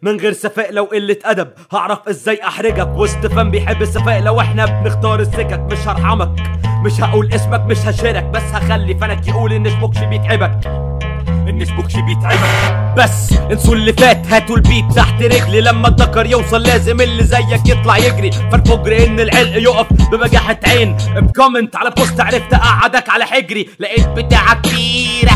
من غير سفائلة وقلة أدب هعرف ازاي احرجك. واستفان بيحب السفائلة واحنا بنختار السكك. مش هرحمك، مش هقول اسمك، مش هشارك، بس هخلي فنك يقول ان سبوكش بيتعبك، ان سبوكش بيتعبك. بس انسوا اللي فات، هاتوا البيت تحت رجلي. لما الدكر يوصل لازم اللي زيك يطلع يجري. فالفجر ان العلق يقف ببجاحة عين. بكومنت على بوست عرفت اقعدك على حجري. لقيت بتاعك كبيرة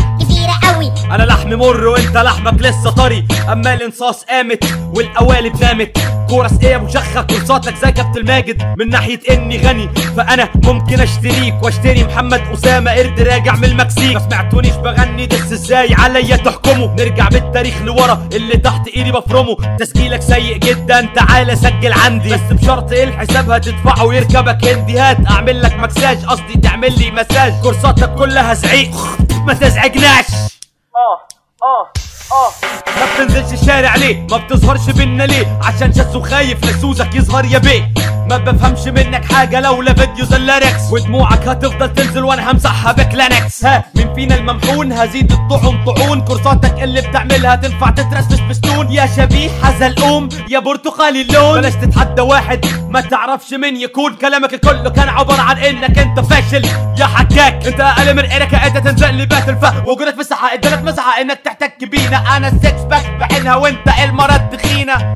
قوي. انا لحمي مر وانت لحمك لسه طري. اما الانصاص قامت والقوالب نامت. كورس ايه يا ابو شخة؟ كورساتك زي كابتن الماجد. من ناحية اني غني فانا ممكن اشتريك واشتري محمد اسامة قرد راجع من المكسيك. ما سمعتونيش بغني دس ازاي عليا تحكموا. نرجع بالتاريخ لورا اللي تحت ايدي بفرمه. تسجيلك سيء جدا تعالى سجل عندي. بس بشرط ايه الحساب هتدفعه ويركبك هندي. هات اعمل لك مكساج، قصدي تعمل لي مساج. كورساتك كلها زعيق ما تزعجناش. ما بتنزلش الشارع ليه؟ ما بتظهرش بينا ليه؟ عشان شاسو خايف لسوزك يظهر يا بيه. ما بفهمش منك حاجة لولا فيديو زلاركس. ودموعك هتفضل تنزل وانا همسحها بكلانكس. ها مين فينا الممحون؟ هزيد الطعون طعون. كورساتك اللي بتعملها تنفع تترسمش بستون. يا شبيه حزلقوم يا برتقالي اللون. بلاش تتحدى واحد ما تعرفش مين يكون. كلامك كله كان عبارة عن انك انت فاشل يا حكاك. انت اقل من عينك انت تنزل لي بات الفهم. وجودك في الساحة ادالك مساحة انك تحتك بينا. انا السكس باك بعينها وانت المرة التخينة.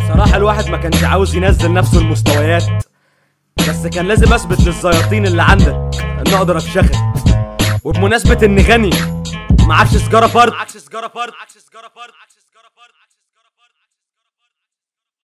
صراحة الواحد ما كانش عاوز ينزل نفسه المستويات، بس كان لازم اثبت للزياطين اللي عندك ان اقدر افشخك. وبمناسبة اني غني معكش سجارة فرد.